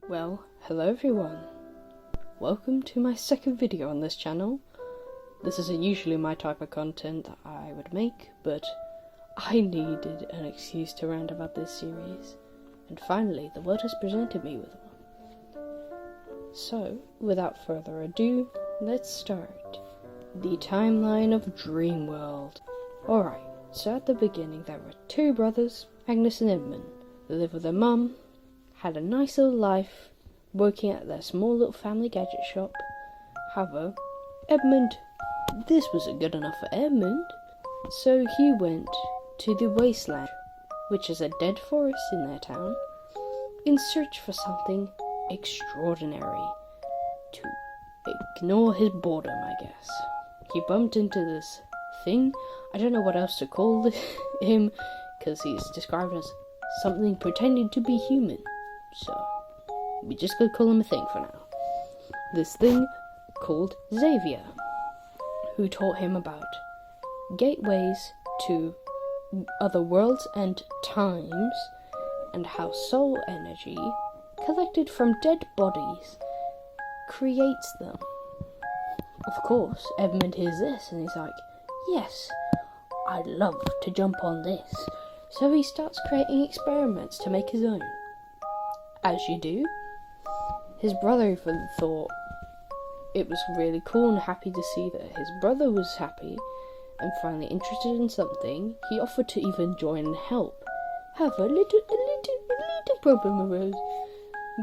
Well, hello everyone. Welcome to my second video on this channel. This isn't usually my type of content that I would make, but I needed an excuse to rant about this series, and finally the world has presented me with one. So, without further ado, let's start. The timeline of DreamWorld. Alright, so at the beginning there were two brothers, Agnes and Edmund. They lived with their mum, had a nice little life, working at their small little family gadget shop. However, this wasn't good enough for Edmund, so he went to the wasteland, which is a dead forest in their town, in search for something extraordinary to ignore his boredom, I guess. He bumped into this thing. I don't know what else to call him, because he's described as something pretending to be human. So, we just gonna call him a thing for now. This thing called Xavier, who taught him about gateways to other worlds and times, and how soul energy collected from dead bodies creates them. Of course, Edmund hears this and he's like, yes, I'd love to jump on this. So he starts creating experiments to make his own. As you do. His brother even thought it was really cool and happy to see that his brother was happy and finally interested in something. He offered to even join and help. However, a little problem arose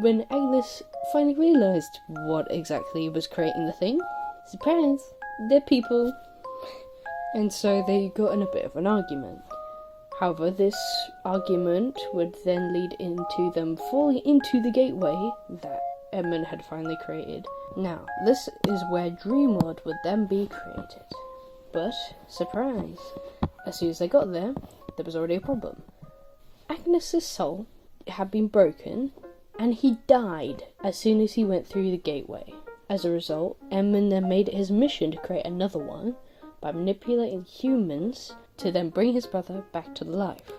when Agnes finally realised what exactly was creating the thing. Surprise! They're people. And so they got in a bit of an argument. However, this argument would then lead into them falling into the gateway that Edmund had finally created. Now, this is where DreamWorld would then be created. But, surprise, as soon as they got there was already a problem. Agnes's soul had been broken, and he died as soon as he went through the gateway. As a result, Edmund then made it his mission to create another one by manipulating humans to then bring his brother back to life,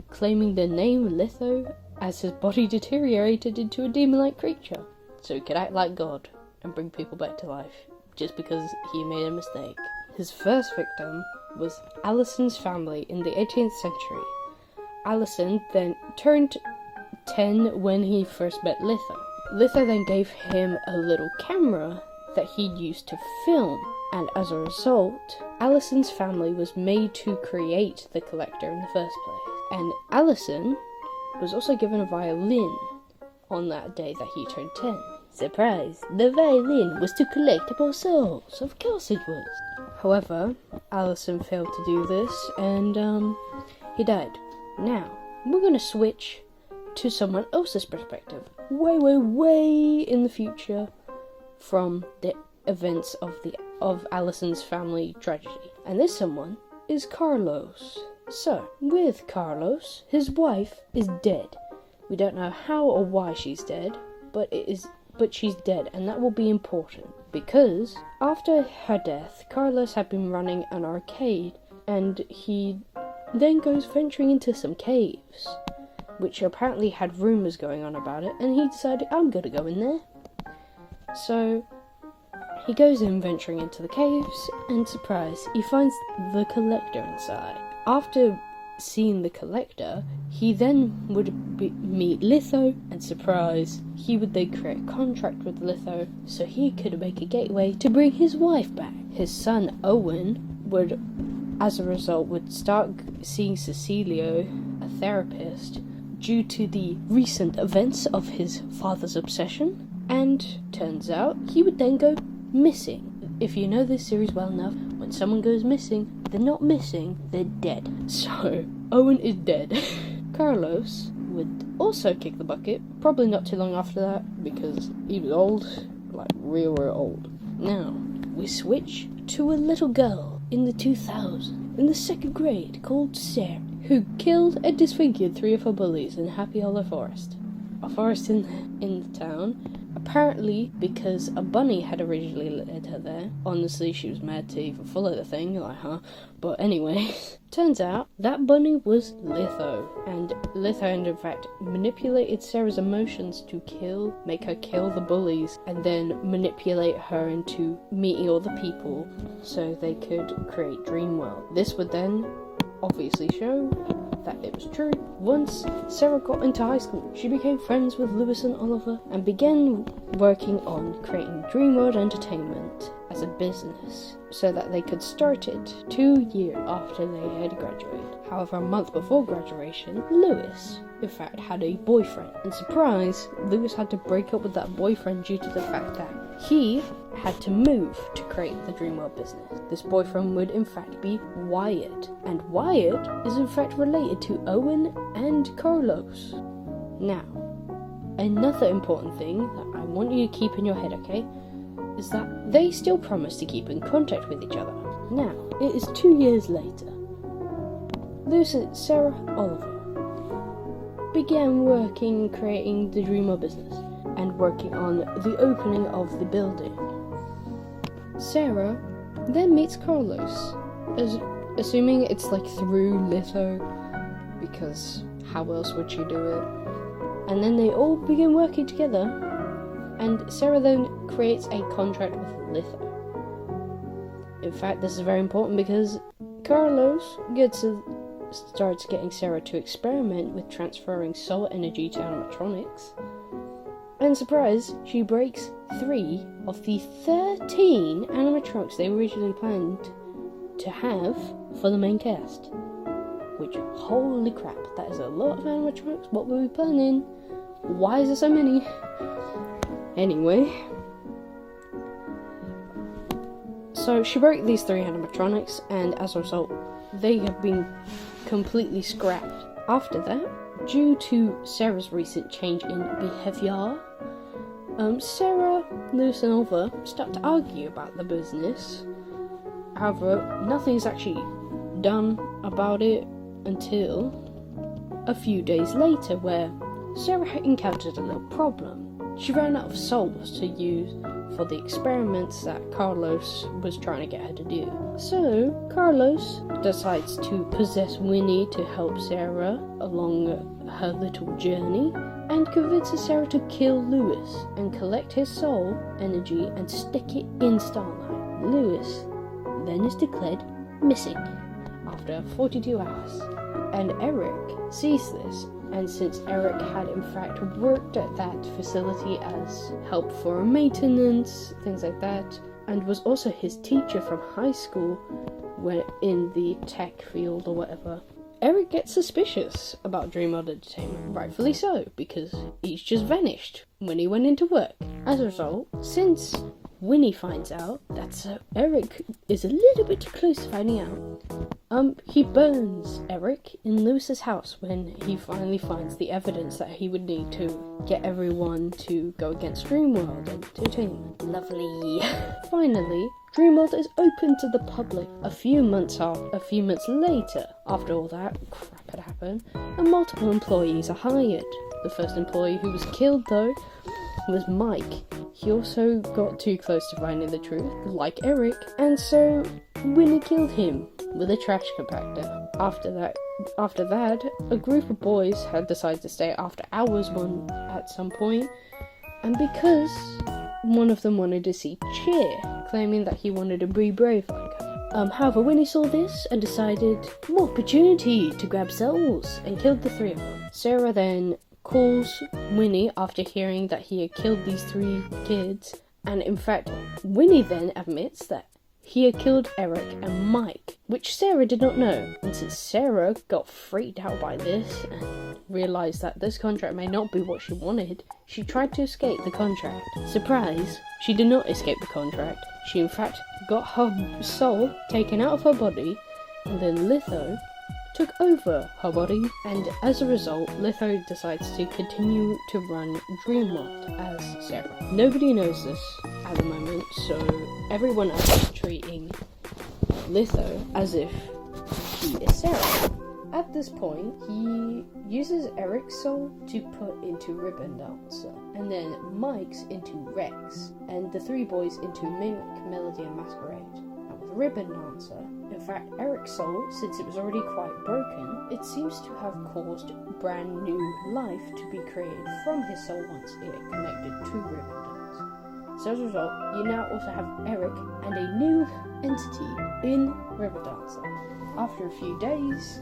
claiming the name Litho as his body deteriorated into a demon-like creature, so he could act like God and bring people back to life, just because he made a mistake. His first victim was Allison's family in the 18th century. Allison then turned 10 when he first met Litho. Litho then gave him a little camera that he'd used to film, and as a result, Allison's family was made to create the collector in the first place. And Allison was also given a violin on that day that he turned 10. Surprise! The violin was to collect more souls. Of course it was. However, Allison failed to do this, and he died. Now, we're gonna switch to someone else's perspective. Way in the future from the events of Allison's family tragedy. And this someone is Carlos. So, with Carlos, his wife is dead. We don't know how or why she's dead, but she's dead, and that will be important because after her death, Carlos had been running an arcade, and he then goes venturing into some caves, which apparently had rumours going on about it, and he decided, I'm gonna go in there. So he goes in venturing into the caves, and surprise, he finds the collector inside. After seeing the collector, he then would meet Litho, and surprise, he would then create a contract with Litho so he could make a gateway to bring his wife back. His son Owen would, as a result, would start seeing Cecilio, a therapist, due to the recent events of his father's obsession, and turns out he would then go missing. If you know this series well enough, when someone goes missing, they're not missing, they're dead. So, Owen is dead. Carlos would also kick the bucket, probably not too long after that, because he was old, like real old. Now, we switch to a little girl in the 2000s, in the 2nd grade, called Sarah, who killed and disfigured 3 of her bullies in Happy Hollow Forest. A forest in the town. apparently because a bunny had originally led her there. Honestly, she was mad to even follow the thing, like, huh? But anyway, turns out that bunny was Litho, and Litho had in fact manipulated Sarah's emotions to make her kill the bullies, and then manipulate her into meeting all the people so they could create DreamWorld. This would then obviously show that it was true. Once Sarah got into high school, she became friends with Lewis and Oliver and began working on creating DreamWorld Entertainment as a business so that they could start it 2 years after they had graduated. However, a month before graduation, Lewis, in fact, had a boyfriend. And surprise, Lewis had to break up with that boyfriend due to the fact that he had to move to create the DreamWorld business. This boyfriend would in fact be Wyatt, and Wyatt is in fact related to Owen and Carlos. Now, another important thing that I want you to keep in your head, okay, is that they still promise to keep in contact with each other. Now, it is 2 years later. Lucy, Sarah, Oliver began working creating the DreamWorld business and working on the opening of the building. Sarah then meets Carlos, assuming it's like through Litho, because how else would she do it? And then they all begin working together, and Sarah then creates a contract with Litho. In fact, this is very important because Carlos starts getting Sarah to experiment with transferring soul energy to animatronics. And surprise, she breaks 3 of the 13 animatronics they originally planned to have for the main cast. Which, holy crap, that is a lot of animatronics. What were we planning? Why is there so many? Anyway, so she broke these 3 animatronics, and as a result, they have been completely scrapped. After that, due to Sarah's recent change in behaviour, Sarah, Lewis and Oliver start to argue about the business. However, nothing's actually done about it until a few days later, where Sarah encountered a little problem. She ran out of souls to use for the experiments that Carlos was trying to get her to do. So, Carlos decides to possess Winnie to help Sarah along her little journey, and convinces Sarah to kill Lewis and collect his soul energy and stick it in Starlight. Lewis then is declared missing after 42 hours, and Eric sees this. And since Eric had in fact worked at that facility as help for maintenance, things like that, and was also his teacher from high school when in the tech field or whatever, Eric gets suspicious about DreamWorld Entertainment, rightfully so, because he's just vanished when he went into work. As a result, since Winnie finds out that Eric is a little bit too close to finding out, he burns Eric in Lewis's house when he finally finds the evidence that he would need to get everyone to go against DreamWorld Entertainment. Lovely. Finally, DreamWorld is open to the public a few months later. After all that crap had happened, and multiple employees are hired. The first employee who was killed, though, was Mike. He also got too close to finding the truth, like Eric, and so Winnie killed him with a trash compactor. After that, a group of boys had decided to stay after hours at some point, and because one of them wanted to see Cheer, claiming that he wanted to be brave like her. However, Winnie saw this and decided, more opportunity to grab souls, and killed the 3 of them. Sarah then calls Winnie after hearing that he had killed these 3 kids, and in fact, Winnie then admits that he had killed Eric and Mike, which Sarah did not know. And since Sarah got freaked out by this and realised that this contract may not be what she wanted, she tried to escape the contract. Surprise, she did not escape the contract. She in fact got her soul taken out of her body, and then Litho took over her body, and as a result, Litho decides to continue to run DreamWorld as Sarah. Nobody knows this at the moment, so everyone else is treating Litho as if she is Sarah. At this point, he uses Eric's soul to put into Ribbon Dancer, and then Mike's into Rex, and the three boys into Mimic, Melody, and Masquerade. And with Ribbon Dancer, in fact, Eric's soul, since it was already quite broken, it seems to have caused brand new life to be created from his soul once it connected to Ribbon Dancer. So as a result, you now also have Eric and a new entity in Ribbon Dancer. After a few days,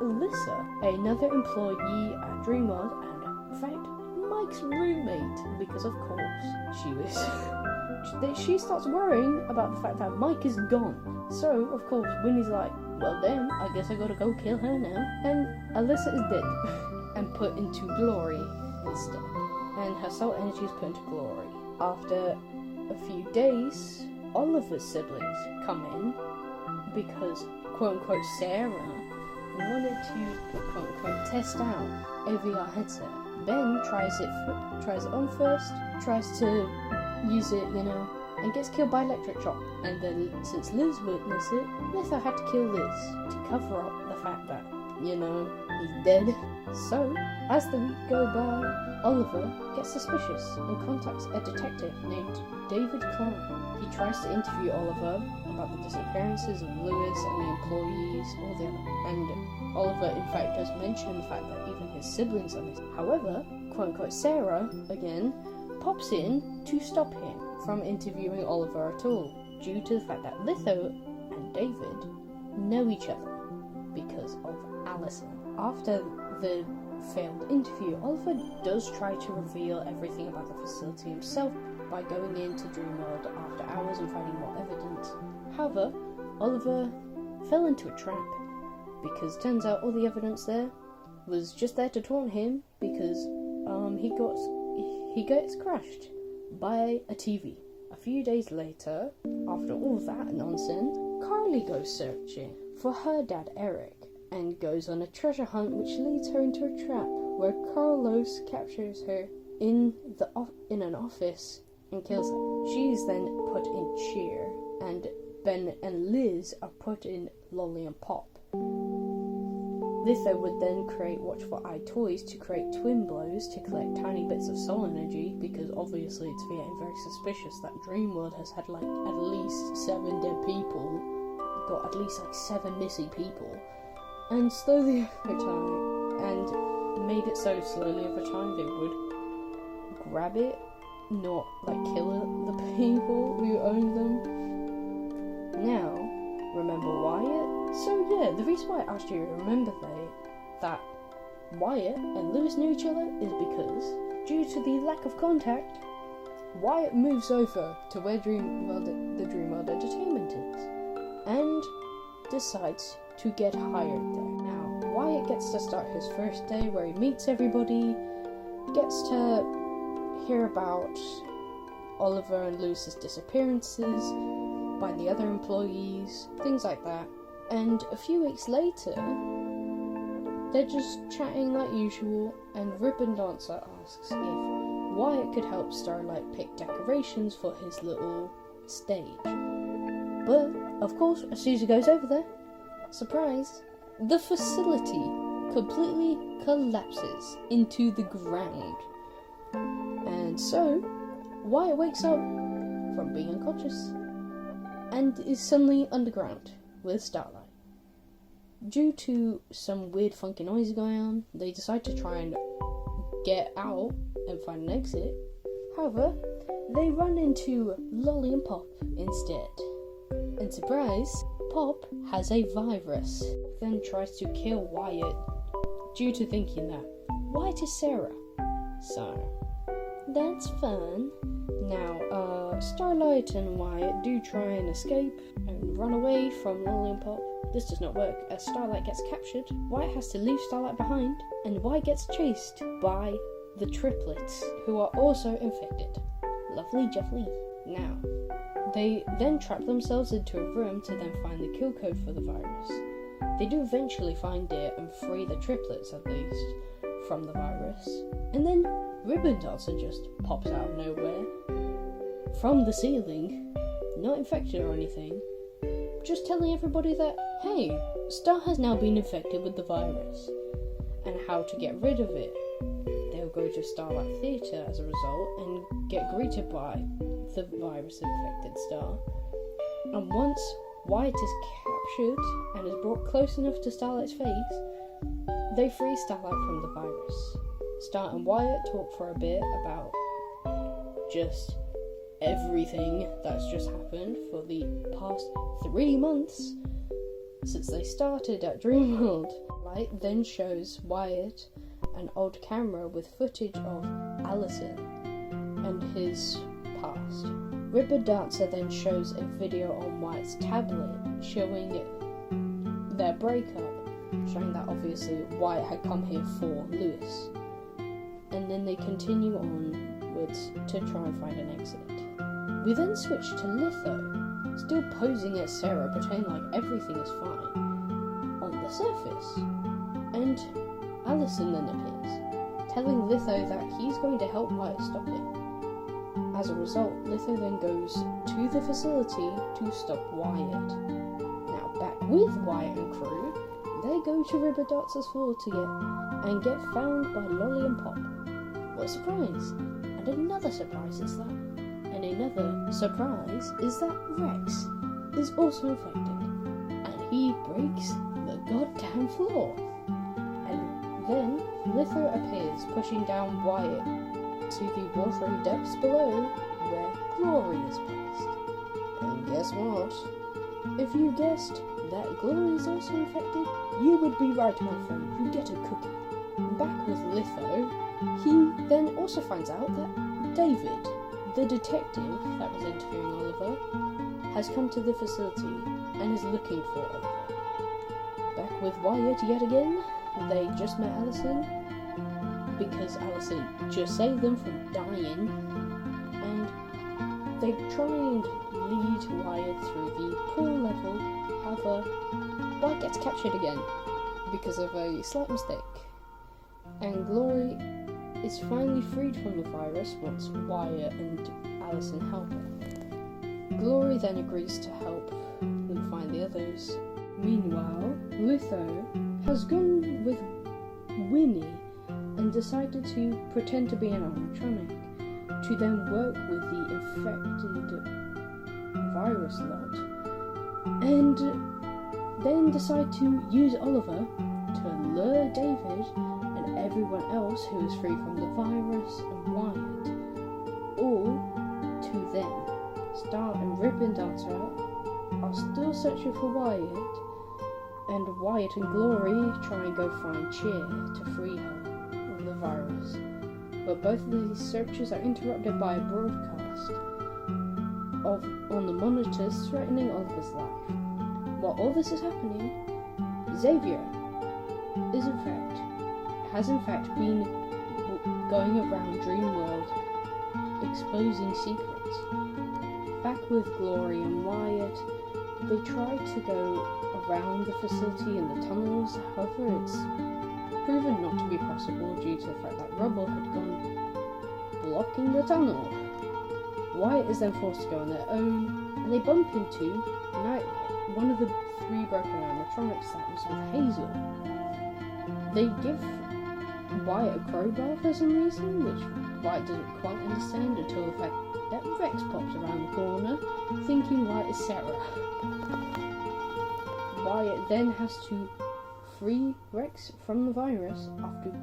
Alyssa, another employee at DreamWorld, and in fact, Mike's roommate, because of course she starts worrying about the fact that Mike is gone. So, of course, Winnie's like, well then, I guess I gotta go kill her now. And Alyssa is dead, and put into Glory instead. And her soul energy is put into Glory. After a few days, Oliver's siblings come in, because, quote-unquote, Sarah wanted to, quote-unquote, test out a VR headset. Ben tries it on first, tries to use it, and gets killed by electric shock. And then, since Liz witnessed it, Litho had to kill Liz to cover up the fact that, he's dead. So, as the week go by, Oliver gets suspicious and contacts a detective named David Klein. He tries to interview Oliver about the disappearances of Lewis and the employees, all the other. And Oliver, in fact, does mention the fact that even his siblings are missing. However, quote-unquote, Sarah, again, pops in to stop him from interviewing Oliver at all, due to the fact that Litho and David know each other because of Allison. After the failed interview, Oliver does try to reveal everything about the facility himself by going into DreamWorld after hours and finding more evidence. However, Oliver fell into a trap, because turns out all the evidence there was just there to taunt him, because he gets crushed by a TV. A few days later, after all that nonsense, Carly goes searching for her dad Eric, and goes on a treasure hunt which leads her into a trap where Carlos captures her in an office and kills her. She is then put in Cheer, and Ben and Liz are put in Lolly and Pop. Litho would then create Watchful Eye toys to create twin blows to collect tiny bits of soul energy, because obviously it's getting very suspicious that DreamWorld has had like at least 7 dead people, got at least like 7 missing people. And slowly over time, and made it so slowly over time they would grab it, not like kill the people who owned them. Now, remember Wyatt? So yeah, the reason why I asked you to remember that Wyatt and Lewis knew each other is because, due to the lack of contact, Wyatt moves over to where the DreamWorld Entertainment is, and decides to get hired there. Now, Wyatt gets to start his first day where he meets everybody, gets to hear about Oliver and Lewis's disappearances by the other employees, things like that. And a few weeks later, they're just chatting like usual, and Ribbon Dancer asks if Wyatt could help Starlight pick decorations for his little stage. But, of course, as soon as he goes over there, surprise, the facility completely collapses into the ground. And so, Wyatt wakes up from being unconscious and is suddenly underground with Starlight. Due to some weird funky noise going on, they decide to try and get out and find an exit. However, they run into Lolly and Pop instead. And surprise, Pop has a virus, then tries to kill Wyatt due to thinking that Wyatt is Sarah. So, that's fun. Now, Starlight and Wyatt do try and escape and run away from Lolly and Pop. This does not work, as Starlight gets captured, Wyatt has to leave Starlight behind, and Wyatt gets chased by the triplets, who are also infected. Lovely jubbly. Now, they then trap themselves into a room to then find the kill code for the virus. They do eventually find it and free the triplets, at least, from the virus. And then Ribbon Dancer just pops out of nowhere from the ceiling, not infected or anything, just telling everybody that, hey, Star has now been infected with the virus, and how to get rid of it. They'll go to Starlight Theatre as a result and get greeted by the virus-infected Star. And once Wyatt is captured and is brought close enough to Starlight's face, they free Starlight from the virus. Star and Wyatt talk for a bit about just everything that's just happened for the past 3 months since they started at DreamWorld. Light then shows Wyatt an old camera with footage of Allison and his past. Ripper Dancer then shows a video on Wyatt's tablet showing their breakup, showing that obviously Wyatt had come here for Lewis. And then they continue onwards to try and find an exit. We then switch to Litho, still posing as Sarah, pretending like everything is fine on the surface. And Allison then appears, telling Litho that he's going to help Wyatt stop it. As a result, Litho then goes to the facility to stop Wyatt. Now back with Wyatt and crew, they go to Ripper Dancer's floor to get found by Lolly and Pop. What a surprise! And another surprise is that. And another surprise is that Rex is also infected. And he breaks the goddamn floor. And then Litho appears, pushing down Wyatt to the watery depths below, where Glory is placed. And guess what? If you guessed that Glory is also infected, you would be right, my friend. You get a cookie. Back with Litho, he then also finds out that David, the detective that was interviewing Oliver, has come to the facility and is looking for Oliver. Back with Wyatt yet again, they just met Allison, because Allison just saved them from dying, and they try and lead Wyatt through the pool level. However, Wyatt gets captured again because of a slight mistake, and Glory is finally freed from the virus once Wyatt and Allison help her. Glory then agrees to help them find the others. Meanwhile, Litho has gone with Winnie and decided to pretend to be an animatronic to then work with the infected virus lot, and then decide to use Oliver to lure David and everyone else who is free from the virus and Wyatt, all to them. Star and Ribbon Dancer are still searching for Wyatt, and Wyatt and Glory try and go find Cheer to free her of the virus. But both of these searches are interrupted by a broadcast on the monitors threatening Oliver's life. While all this is happening, Xavier has in fact been going around DreamWorld exposing secrets. Back with Glory and Wyatt, they try to go around the facility in the tunnels, however it's proven not to be possible due to the fact that rubble had gone blocking the tunnel. Wyatt is then forced to go on their own, and they bump into one of the 3 broken animatronics that was with Hazel. They give Wyatt a crowbar for some reason, which Wyatt doesn't quite understand until the fact that Rex pops around the corner, thinking Wyatt is Sarah. Wyatt then has to free Rex from the virus after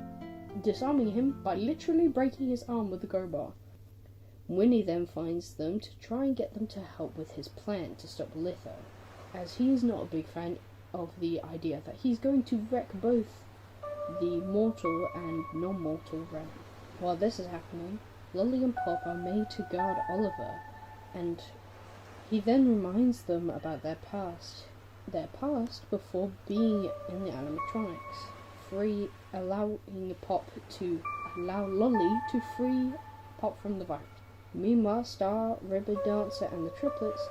disarming him by literally breaking his arm with the crowbar. Winnie then finds them to try and get them to help with his plan to stop Litho, as he is not a big fan of the idea that he's going to wreck both the mortal and non-mortal realm. While this is happening, Lolly and Pop are made to guard Oliver, and he then reminds them about their past before being in the animatronics, allowing Pop to allow Lolly to free Pop from the virus. Meanwhile, Star, Ribbon Dancer, and the triplets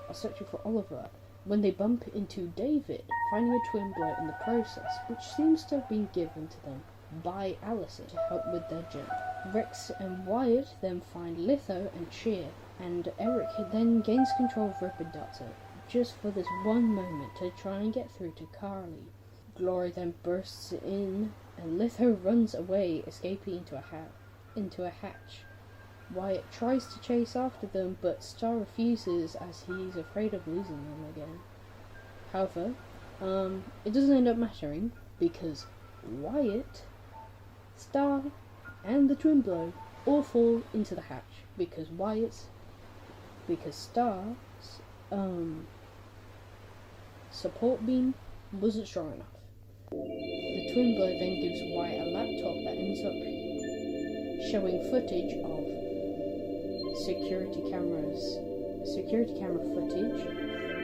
are searching for Oliver when they bump into David, finding a twin blow in the process, which seems to have been given to them by Allison to help with their journey. Rex and Wyatt then find Litho and Cheer, and Eric then gains control of Ribbon Dancer, just for this one moment to try and get through to Carly. Glory then bursts in, and Litho runs away, escaping into a hatch. Wyatt tries to chase after them, but Star refuses as he's afraid of losing them again. However, it doesn't end up mattering, because Wyatt, Star, and the Twin Blow all fall into the hatch, because Star's support beam wasn't strong enough. The Twin Blow then gives Wyatt a laptop that ends up showing footage of security camera footage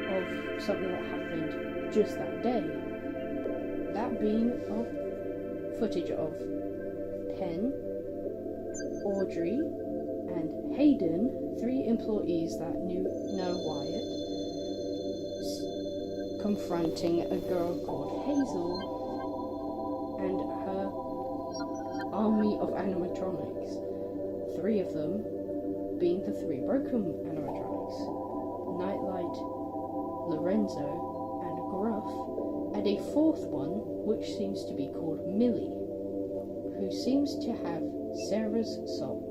of something that happened just that day. That being of footage of Penn, Audrey, and Hayden, 3 employees that know Wyatt, confronting a girl called Hazel and her army of animatronics. 3 of them being the 3 broken animatronics: Nightlight, Lorenzo, and Gruff, and a 4th one which seems to be called Millie, who seems to have Sarah's soul.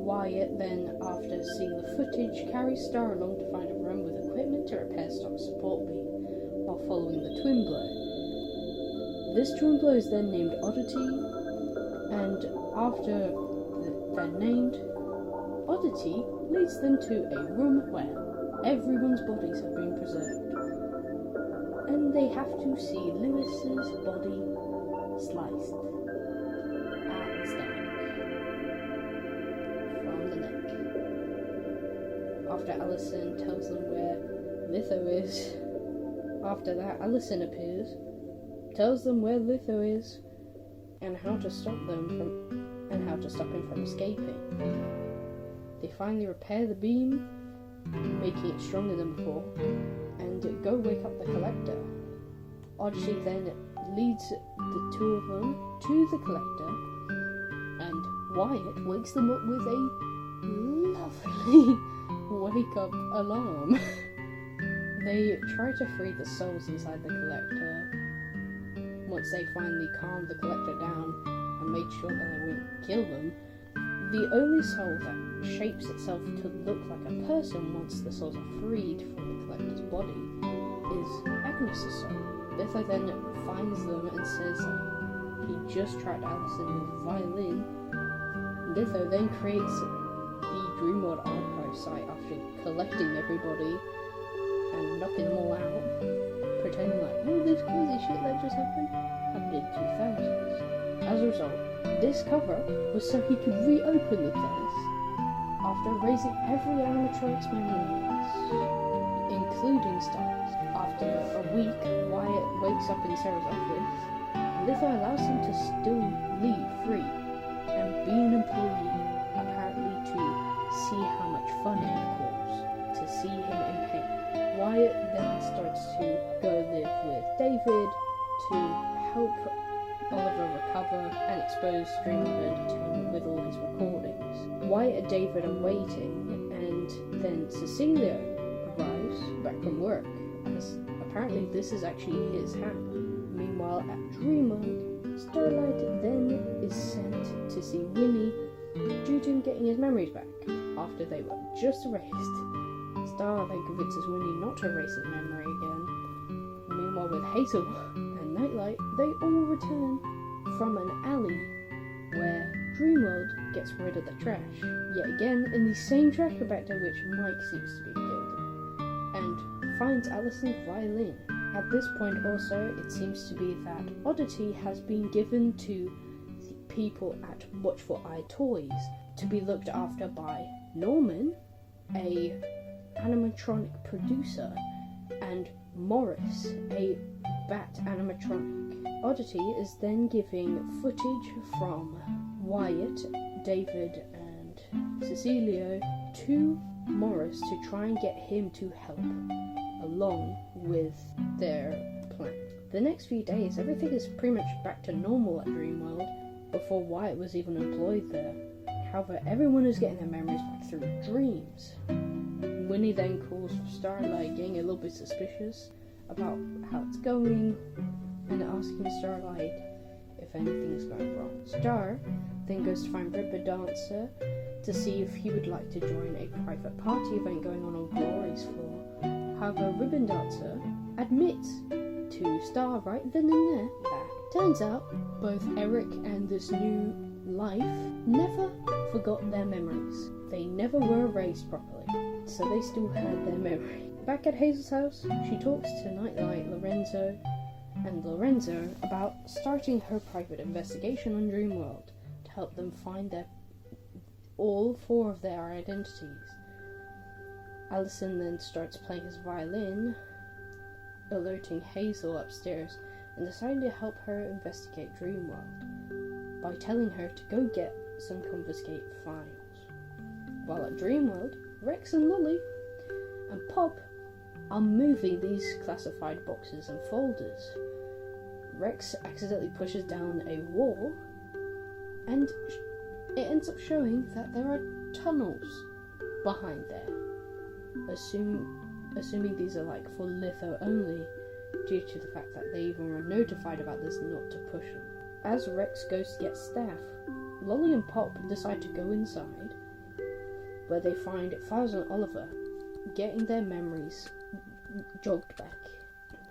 Wyatt then, after seeing the footage, carries Star along to find a room with equipment to repair Star's support beam, while following the Twin Blow. This Twin Blow is then named Oddity, and after they're named, Oddity leads them to a room where everyone's bodies have been preserved, and they have to see Lewis's body sliced at the stomach from the neck. After Allison tells them where Litho is, after that Allison appears, tells them where Litho is, and how to stop him from escaping. They finally repair the beam, making it stronger than before, and go wake up the Collector. Odyssey then leads the 2 of them to the Collector, and Wyatt wakes them up with a lovely wake-up alarm. They try to free the souls inside the Collector. Once they finally calmed the Collector down and made sure that they wouldn't kill them, the only soul that shapes itself to look like a person once the souls are freed from the Collector's body is Agnes' soul. Litho then finds them and says that he just tracked Allison with a violin. Litho then creates the DreamWorld archive site after collecting everybody and knocking them all out, pretending like, oh, this crazy shit that just happened in 2000s. As a result, this cover-up was so he could reopen the place after erasing every animatronic's memories, including Star's. After a week, Wyatt wakes up in Sarah's office, and Litho allows him to still leave free and be an employee, apparently to see how much fun it would cause, to see him in pain. Wyatt then starts to go live with David to help Oliver recover and expose DreamWorld Entertainment with all his recordings. Wyatt and David are waiting, and then Cecilia arrives back from work, as apparently this is actually his hat. Meanwhile, at DreamWorld, Starlight then is sent to see Winnie due to him getting his memories back after they were just erased. Star then convinces Winnie not to erase his memory again. Meanwhile, with Hazel and Nightlight, they all return from an alley where DreamWorld gets rid of the trash, yet again in the same trash compactor which Mike seems to be killed in, and finds Allison's violin. At this point also, it seems to be that Oddity has been given to the people at Watchful Eye Toys to be looked after by Norman, a animatronic producer, and Morris, a bat animatronic. Oddity is then giving footage from Wyatt, David, and Cecilia to Morris to try and get him to help along with their plan. The next few days, everything is pretty much back to normal at DreamWorld before Wyatt was even employed there. However, everyone is getting their memories back through dreams. Winnie then calls for Star, like getting a little bit suspicious about how it's going and asking Starlight if anything's going wrong. Star then goes to find Rainbott Dancer to see if he would like to join a private party event going on Glory's floor. However, Ribbon Dancer admits to Star right then and there that turns out both Eric and this new life never forgot their memories. They never were erased properly, so they still had their memory. Back at Hazel's house, she talks to Nightlight, Lorenzo about starting her private investigation on DreamWorld to help them find all 4 of their identities. Allison then starts playing his violin, alerting Hazel upstairs and deciding to help her investigate DreamWorld by telling her to go get some confiscate files. While at DreamWorld, Rex and Lolly and Pop are moving these classified boxes and folders. Rex accidentally pushes down a wall, and it ends up showing that there are tunnels behind there. Assuming these are like for litho only, due to the fact that they even were notified about this not to push them. As Rex goes to get staff, Lolly and Pop decide to go inside, where they find Files and Oliver getting their memories jogged back.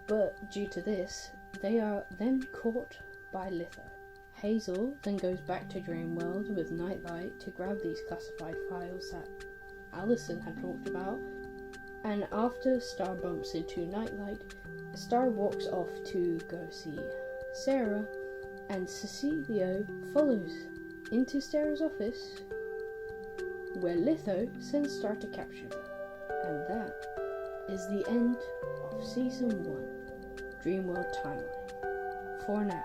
But due to this, they are then caught by Litho. Hazel then goes back to DreamWorld with Nightlight to grab these classified files that Allison had talked about, and after Star bumps into Nightlight, Star walks off to go see Sarah, and Cecilio follows into Sarah's office, where Litho sends Star to capture her. And that is the end of Season 1, DreamWorld Timeline. For now.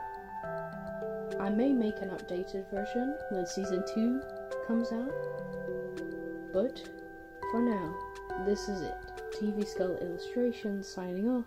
I may make an updated version when Season 2 comes out, but for now, this is it. TV Skull Illustrations signing off.